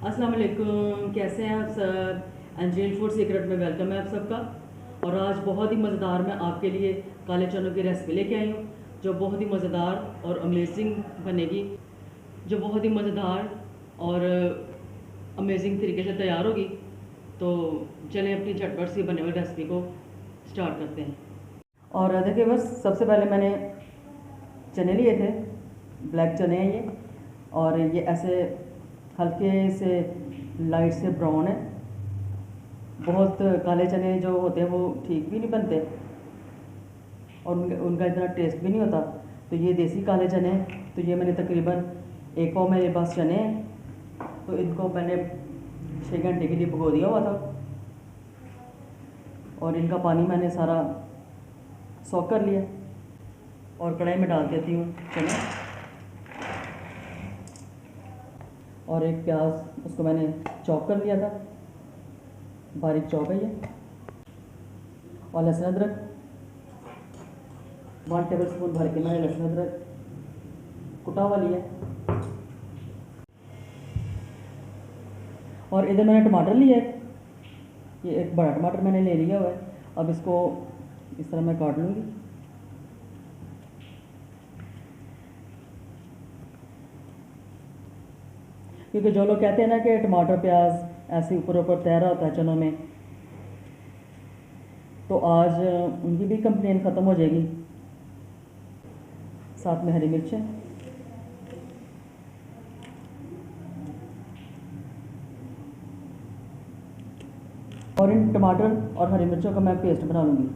अस्सलाम वालेकुम, कैसे हैं आप सब। एंजल फूड सीक्रेट में वेलकम है आप सबका। और आज बहुत ही मज़ेदार मैं आपके लिए काले चनों की रेसिपी लेके आई हूँ, जो बहुत ही मज़ेदार और अमेजिंग बनेगी, जो बहुत ही मज़ेदार और अमेजिंग तरीके से तैयार होगी। तो चलें अपनी झटपट सी बने हुई रेसिपी को स्टार्ट करते हैं। और देखिए, बस सबसे पहले मैंने चने लिए थे, ब्लैक चने हैं ये, और ये ऐसे हल्के से लाइट से ब्राउन है। बहुत काले चने जो होते हैं वो ठीक भी नहीं बनते और उनका इतना टेस्ट भी नहीं होता। तो ये देसी काले चने हैं, तो ये मैंने तकरीबन 1 पाव मेरे पास चने हैं, तो इनको मैंने 6 घंटे के लिए भिगो दिया हुआ था और इनका पानी मैंने सारा सॉक कर लिया। और कढ़ाई में डाल देती हूँ चने और एक प्याज, उसको मैंने चॉप कर लिया था, बारीक चॉप है ये। और लहसुन अदरक 1 टेबल स्पून भर के मैंने लहसुन अदरक कुटा हुआ लिया। और इधर मैंने टमाटर लिया है, ये एक बड़ा टमाटर मैंने ले लिया हुआ है। अब इसको इस तरह मैं काट लूँगी। क्योंकि जो लोग कहते हैं ना कि टमाटर प्याज ऐसे ऊपर ऊपर तैरा होता है चनों में, तो आज उनकी भी कंप्लेन ख़त्म हो जाएगी। साथ में हरी मिर्चें, और इन टमाटर और हरी मिर्चों का मैं पेस्ट बना लूँगी।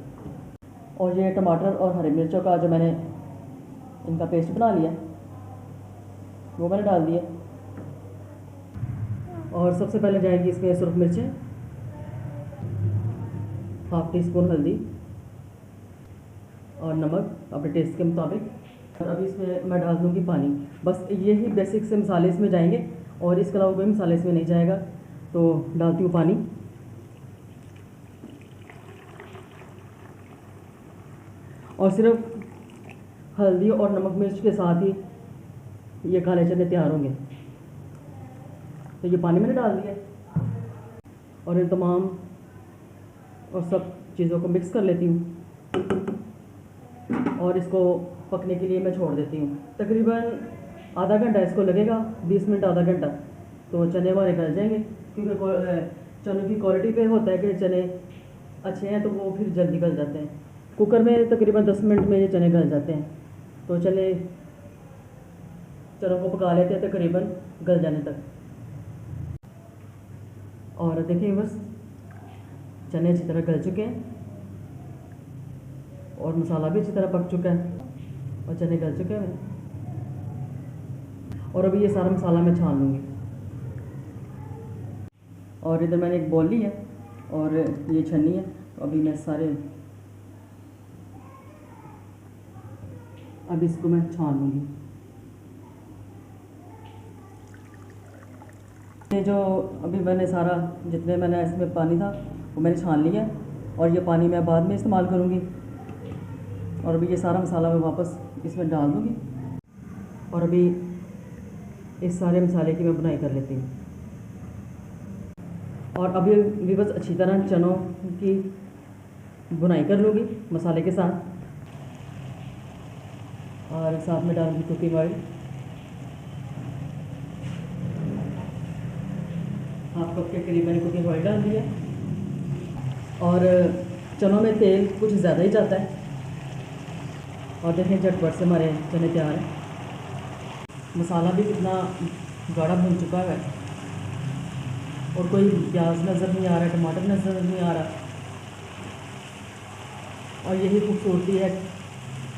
और ये टमाटर और हरी मिर्चों का जो मैंने इनका पेस्ट बना लिया वो मैंने डाल दिया। और सबसे पहले जाएगी इसमें सुरख मिर्चें, 1/2 टीस्पून हल्दी और नमक अपने टेस्ट के मुताबिक। और अभी इसमें मैं डाल दूँगी पानी। बस यही बेसिक से मसाले इसमें जाएंगे और इसके अलावा कोई मसाले इसमें नहीं जाएगा। तो डालती हूँ पानी। और सिर्फ हल्दी और नमक मिर्च के साथ ही ये काले चने तैयार होंगे। तो ये पानी मैंने डाल दिया और इन तमाम और सब चीज़ों को मिक्स कर लेती हूँ और इसको पकने के लिए मैं छोड़ देती हूँ। तकरीबन आधा घंटा इसको लगेगा, 20 मिनट आधा घंटा, तो चने हमारे गल जाएंगे। क्योंकि चनों की क्वालिटी पे होता है कि चने अच्छे हैं तो वो फिर जल्दी गल जाते हैं। कुकर में तकरीबन 10 मिनट में ये चने गल जाते हैं। तो चने चनों को पका लेते हैं तकरीबन गल जाने तक। और देखिए बस चने अच्छी तरह गल चुके हैं और मसाला भी अच्छी तरह पक चुका है और चने गल चुके हैं। और अभी ये सारा मसाला मैं छान लूँगी। और इधर मैंने एक बॉल ली है और ये छन्नी है। तो अभी मैं अब इसको मैं छान लूँगी। ये जो अभी मैंने सारा जितने मैंने इसमें पानी था वो मैंने छान लिया और ये पानी मैं बाद में इस्तेमाल करूँगी। और अभी ये सारा मसाला मैं वापस इसमें डाल दूँगी और अभी इस सारे मसाले की मैं बुनाई कर लेती हूँ। और अभी भी बस अच्छी तरह चनों की बुनाई कर लूँगी मसाले के साथ। और साथ में डालूँगी कुकिंग ऑयल, 1/2 कप के करीब मैंने कुकिंग ऑयल डाल दिया। और चनों में तेल कुछ ज़्यादा ही जाता है। और देखें झटपट से हमारे चने तैयार हैं। मसाला भी कितना गाढ़ा भून चुका है और कोई प्याज नज़र नहीं आ रहा, टमाटर नज़र नहीं आ रहा। और यही खूबसूरती है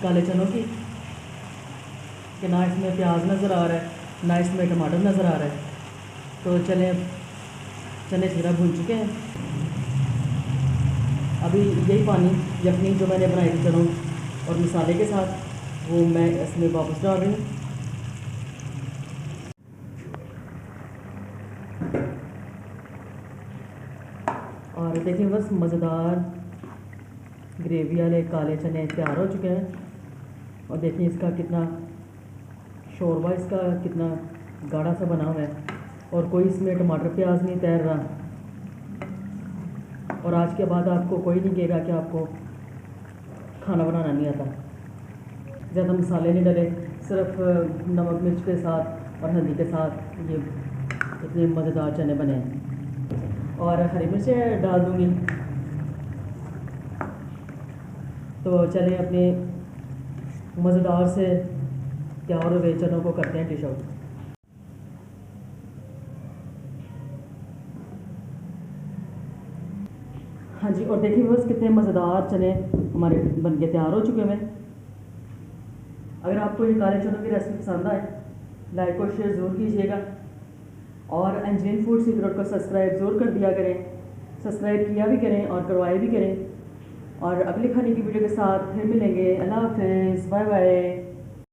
काले चनों की कि ना इसमें प्याज नज़र आ रहा है, ना इसमें टमाटर नज़र आ रहा है। तो चने ज़रा भून चुके हैं। अभी यही पानी यखनी जो मैंने बनाई थी चनों और मसाले के साथ वो मैं इसमें वापस डाल रही हूँ। और देखिए बस मज़ेदार ग्रेवी वाले काले चने तैयार हो चुके हैं। और देखिए इसका कितना शोरबा, इसका कितना गाढ़ा सा बना हुआ है। और कोई इसमें टमाटर प्याज नहीं तैर रहा। और आज के बाद आपको कोई नहीं कहेगा कि आपको खाना बनाना नहीं आता। ज़्यादा मसाले नहीं डले, सिर्फ नमक मिर्च के साथ और हल्दी के साथ ये इतने मज़ेदार चने बने हैं। और हरी मिर्चें डाल दूँगी। तो चलें अपने मज़ेदार से तैयार हुए चनों को करते हैं डिश आउट। हाँ जी, और देखिए बस कितने मज़ेदार चने हमारे बन के तैयार हो चुके हैं। अगर आपको ये काले चनों की रेसिपी पसंद आए, लाइक और शेयर ज़रूर कीजिएगा और एंजेलिन फूड सीक्रेट को सब्सक्राइब ज़रूर कर दिया करें। सब्सक्राइब किया भी करें और करवाए भी करें। और अगली खाने की वीडियो के साथ फिर मिलेंगे। अल्लाह हाफ़िज़, बाय बाय।